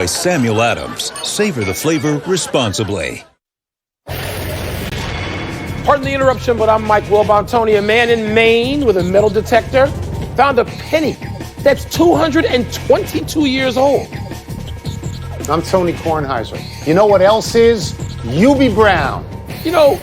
By Samuel Adams. Savor the flavor responsibly. Pardon the interruption, but I'm Mike Wilbon. Tony, a man in Maine with a metal detector found a penny that's 222 years old. I'm Tony Kornheiser. You know what else is? Hubie Brown. You know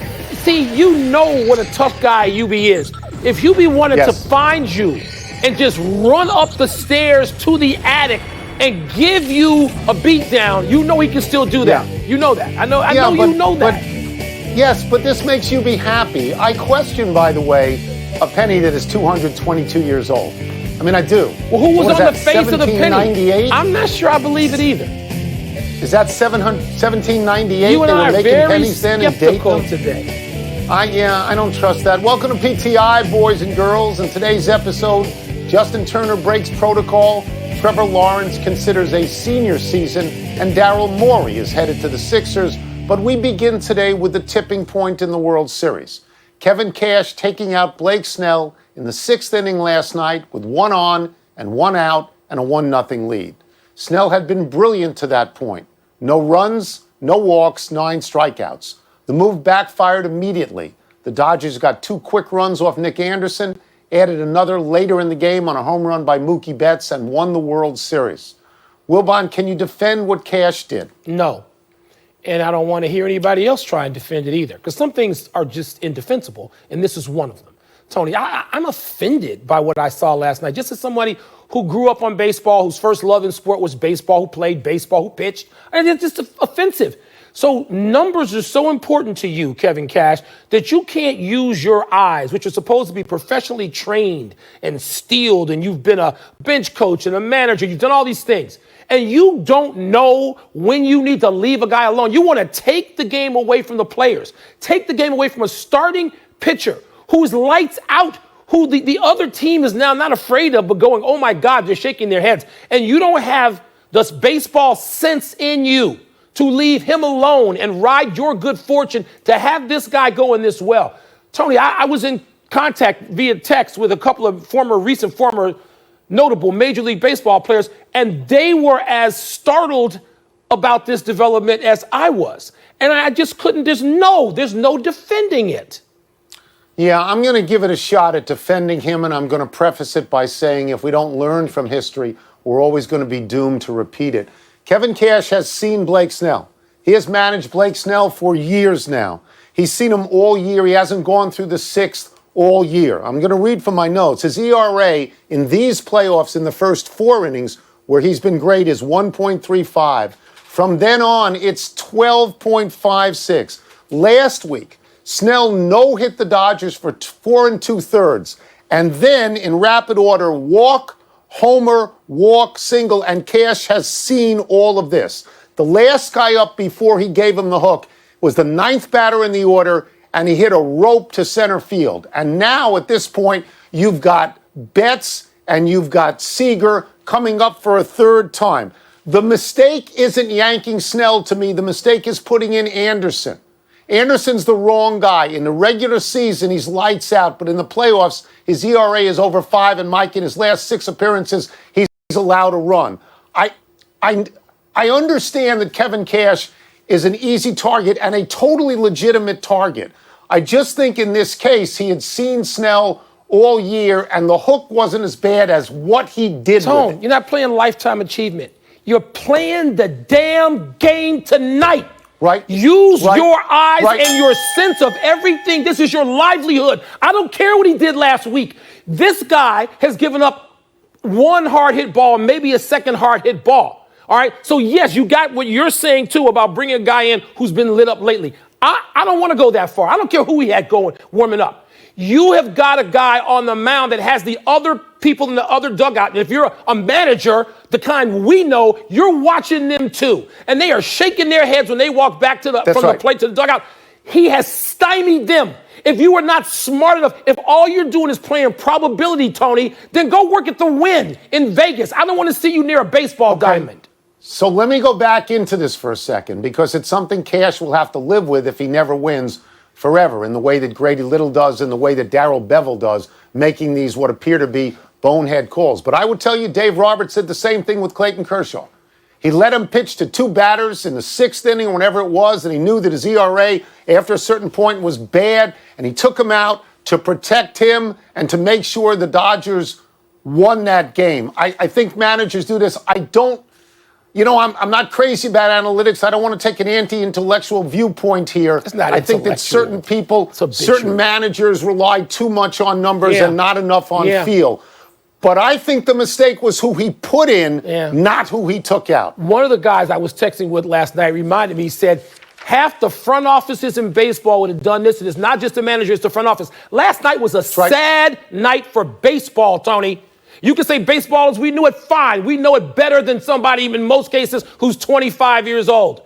what a tough guy Hubie is. If Hubie wanted to find you and just run up the stairs to the attic and give you a beatdown, you know he can still do that. Yeah. You know that. I know you know that. Yes, but this makes you be happy. I question, by the way, a penny that is 222 years old. I mean, I do. Well, who was on the face of the penny? 1798? I'm not sure I believe it either. Is that 1798? You and I are very skeptical today. I don't trust that. Welcome to PTI, boys and girls. In today's episode, Justin Turner breaks protocol, Trevor Lawrence considers a senior season, and Daryl Morey is headed to the Sixers. But we begin today with the tipping point in the World Series. Kevin Cash taking out Blake Snell in the sixth inning last night with one on and one out and a 1-0 lead. Snell had been brilliant to that point. No runs, no walks, 9 strikeouts. The move backfired immediately. The Dodgers got 2 quick runs off Nick Anderson, added another later in the game on a home run by Mookie Betts, and won the World Series. Wilbon, can you defend what Cash did? No. And I don't want to hear anybody else try and defend it either, because some things are just indefensible, and this is one of them. Tony, I'm offended by what I saw last night. Just as somebody who grew up on baseball, whose first love in sport was baseball, who played baseball, who pitched, and it's just offensive. So numbers are so important to you, Kevin Cash, that you can't use your eyes, which are supposed to be professionally trained and steeled, and you've been a bench coach and a manager, you've done all these things, and you don't know when you need to leave a guy alone. You want to take the game away from the players, take the game away from a starting pitcher who's lights out, who the other team is now not afraid of, but going, oh my God, they're shaking their heads. And you don't have this baseball sense in you to leave him alone and ride your good fortune to have this guy going this well. Tony, I was in contact via text with a couple of recent former notable Major League Baseball players, and they were as startled about this development as I was. And I just couldn't, there's no defending it. Yeah, I'm going to give it a shot at defending him, and I'm going to preface it by saying if we don't learn from history, we're always going to be doomed to repeat it. Kevin Cash has seen Blake Snell. He has managed Blake Snell for years now. He's seen him all year. He hasn't gone through the sixth all year. I'm going to read from my notes. His ERA in these playoffs in the first 4 innings, where he's been great, is 1.35. From then on, it's 12.56. Last week, Snell no-hit the Dodgers for 4 2/3. And then, in rapid order, walk, homer, walk, single, and Cash has seen all of this. The last guy up before he gave him the hook was the 9th batter in the order, and he hit a rope to center field. And now, at this point, you've got Betts and you've got Seager coming up for a 3rd time. The mistake isn't yanking Snell to me. The mistake is putting in Anderson. Anderson's the wrong guy. In the regular season, he's lights out, but in the playoffs, his ERA is over 5, and Mike, in his last 6 appearances, he's allowed a run. I understand that Kevin Cash is an easy target and a totally legitimate target. I just think in this case, he had seen Snell all year, and the hook wasn't as bad as what he did with it. You're not playing lifetime achievement. You're playing the damn game tonight. Right. Use your eyes and your sense of everything. This is your livelihood. I don't care what he did last week. This guy has given up 1 hard hit ball, maybe a 2nd hard hit ball. All right. So, yes, you got what you're saying, too, about bringing a guy in who's been lit up lately. I don't want to go that far. I don't care who he had going, warming up. You have got a guy on the mound that has the other people in the other dugout. And if you're a manager, the kind we know, you're watching them too. And they are shaking their heads when they walk back to the plate to the dugout. He has stymied them. If you are not smart enough, if all you're doing is playing probability, Tony, then go work at the Wynn in Vegas. I don't want to see you near a baseball diamond. So let me go back into this for a second, because it's something Cash will have to live with if he never wins forever, in the way that Grady Little does, in the way that Darryl Bevell does, making these what appear to be bonehead calls. But I would tell you, Dave Roberts said the same thing with Clayton Kershaw. He let him pitch to 2 batters in the 6th inning or whenever it was, and he knew that his ERA after a certain point was bad, and he took him out to protect him and to make sure the Dodgers won that game. I think managers do this. I'm not crazy about analytics. I don't want to take an anti-intellectual viewpoint here. It's not I think that certain people, certain managers rely too much on numbers and not enough on feel. But I think the mistake was who he put in, not who he took out. One of the guys I was texting with last night reminded me, he said, half the front offices in baseball would have done this, and it's not just the manager, it's the front office. Last night was a sad night for baseball, Tony. You can say baseball as we knew it, fine. We know it better than somebody, even in most cases, who's 25 years old.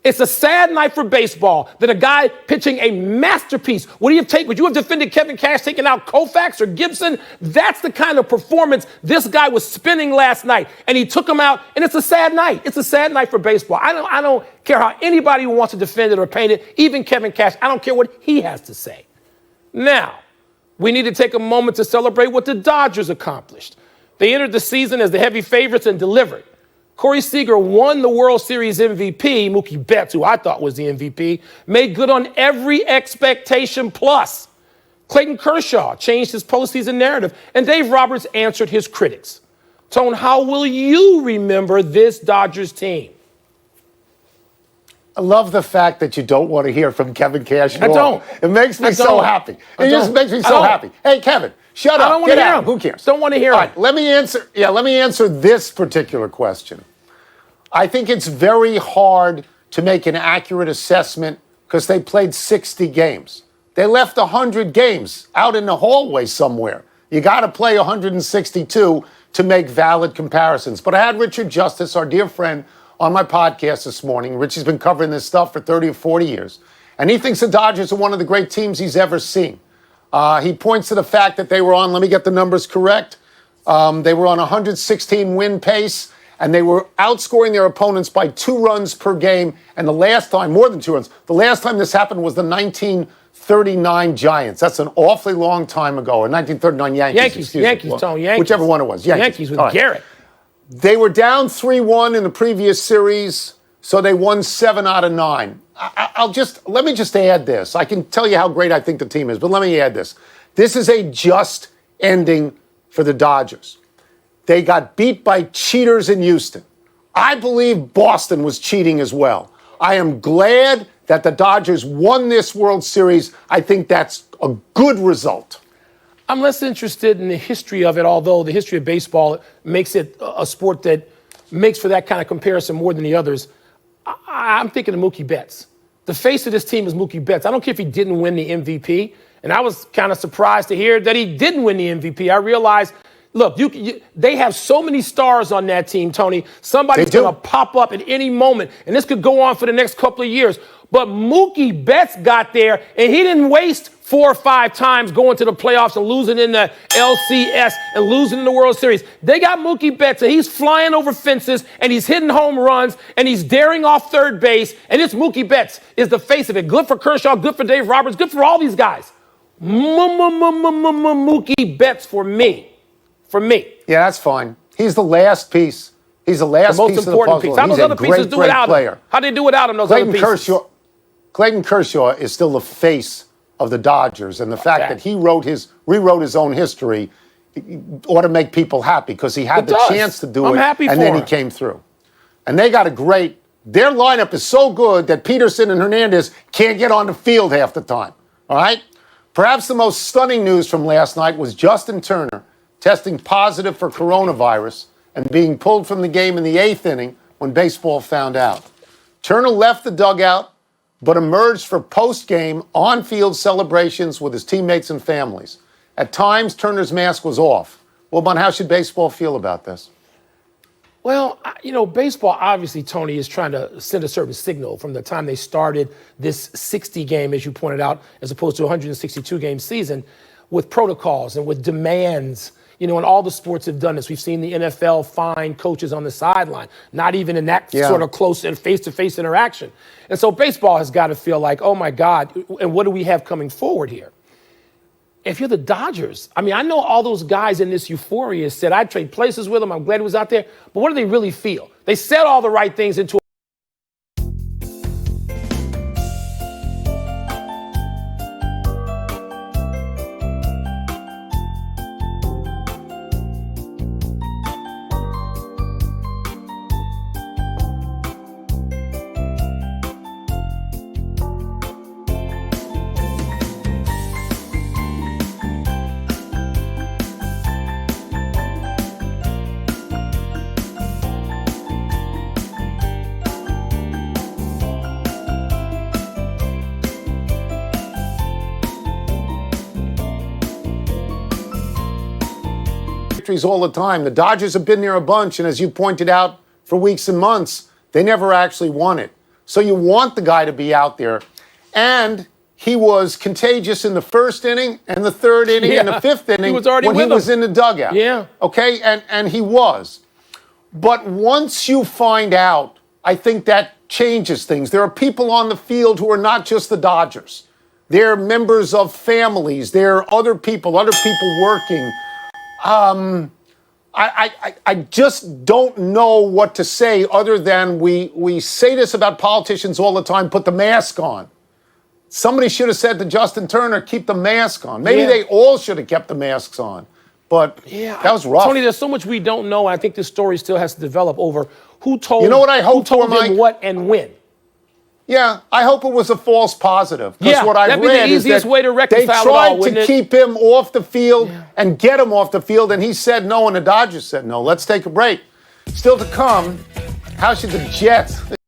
It's a sad night for baseball that a guy pitching a masterpiece. Would you have defended Kevin Cash taking out Koufax or Gibson? That's the kind of performance this guy was spinning last night. And he took him out, and it's a sad night. It's a sad night for baseball. I don't care how anybody wants to defend it or paint it, even Kevin Cash. I don't care what he has to say. Now, we need to take a moment to celebrate what the Dodgers accomplished. They entered the season as the heavy favorites and delivered. Corey Seager won the World Series MVP. Mookie Betts, who I thought was the MVP, made good on every expectation plus. Clayton Kershaw changed his postseason narrative, and Dave Roberts answered his critics. Tone, how will you remember this Dodgers team? I love the fact that you don't want to hear from Kevin Cash at all. I don't. It makes me so happy. It just makes me so happy. Hey, Kevin, shut up. I don't want to hear him. Who cares? Don't want to hear him. All right, let me answer this particular question. I think it's very hard to make an accurate assessment because they played 60 games. They left 100 games out in the hallway somewhere. You got to play 162 to make valid comparisons. But I had Richard Justice, our dear friend, on my podcast this morning. Richie's been covering this stuff for 30 or 40 years. And he thinks the Dodgers are one of the great teams he's ever seen. He points to the fact that they were on, let me get the numbers correct, they were on a 116 win pace, and they were outscoring their opponents by 2 runs per game. And the last time, more than 2 runs, the last time this happened was the 1939 Giants. That's an awfully long time ago, or 1939 Yankees. Yankees, Tony, Yankees. Whichever one it was. Yankees with Garrett. They were down 3-1 in the previous series, so they won 7 out of 9. Let me just add this. I can tell you how great I think the team is, but let me add this. This is a just ending for the Dodgers. They got beat by cheaters in Houston. I believe Boston was cheating as well. I am glad that the Dodgers won this World Series. I think that's a good result. I'm less interested in the history of it, although the history of baseball makes it a sport that makes for that kind of comparison more than the others. I'm thinking of Mookie Betts. The face of this team is Mookie Betts. I don't care if he didn't win the MVP, and I was kind of surprised to hear that he didn't win the MVP. I realized, look, they have so many stars on that team, Tony. Somebody's going to pop up at any moment, and this could go on for the next couple of years. But Mookie Betts got there, and he didn't waste 4 or 5 times going to the playoffs and losing in the LCS and losing in the World Series. They got Mookie Betts, and he's flying over fences, and he's hitting home runs, and he's daring off third base, and it's Mookie Betts is the face of it. Good for Kershaw, good for Dave Roberts, good for all these guys. Mookie Betts for me. For me. Yeah, that's fine. He's the last piece. He's the last most piece of the important puzzle. piece. How those other pieces do without him? How they do without him, those other pieces? Clayton Kershaw is still the face of the Dodgers, and the fact that he rewrote his own history ought to make people happy because he had the chance to do it, and then he came through. And they got their lineup is so good that Peterson and Hernandez can't get on the field half the time, all right? Perhaps the most stunning news from last night was Justin Turner testing positive for coronavirus and being pulled from the game in the 8th inning when baseball found out. Turner left the dugout but emerged for post-game on-field celebrations with his teammates and families. At times, Turner's mask was off. Wilbon, how should baseball feel about this? Well, baseball obviously, Tony, is trying to send a certain signal from the time they started this 60 game, as you pointed out, as opposed to a 162 game season, with protocols and with demands. And all the sports have done this. We've seen the NFL fine coaches on the sideline, not even in that sort of close and face-to-face interaction. And so baseball has got to feel like, oh, my God, and what do we have coming forward here? If you're the Dodgers, I know all those guys in this euphoria said, I'd trade places with him. I'm glad he was out there. But what do they really feel? They said all the right things into victories all the time. The Dodgers have been there a bunch, and as you pointed out for weeks and months, they never actually won it. So you want the guy to be out there. And he was contagious in the first inning and the third inning and the fifth inning he was already when he was in the dugout. Yeah. Okay? And he was. But once you find out, I think that changes things. There are people on the field who are not just the Dodgers. They're members of families. They're other people working. I just don't know what to say other than we say this about politicians all the time, put the mask on. Somebody should have said to Justin Turner, keep the mask on. Maybe they all should have kept the masks on. But that was rough. Tony, there's so much we don't know. I think this story still has to develop over who told, you know what I hope who told for, him Mike? what and when. Yeah, I hope it was a false positive. Because what I've that'd be read the is easiest that way to reconcile they it all, tried wouldn't to it? keep him off the field and get him off the field, and he said no, and the Dodgers said no. Let's take a break. Still to come, how should the Jets...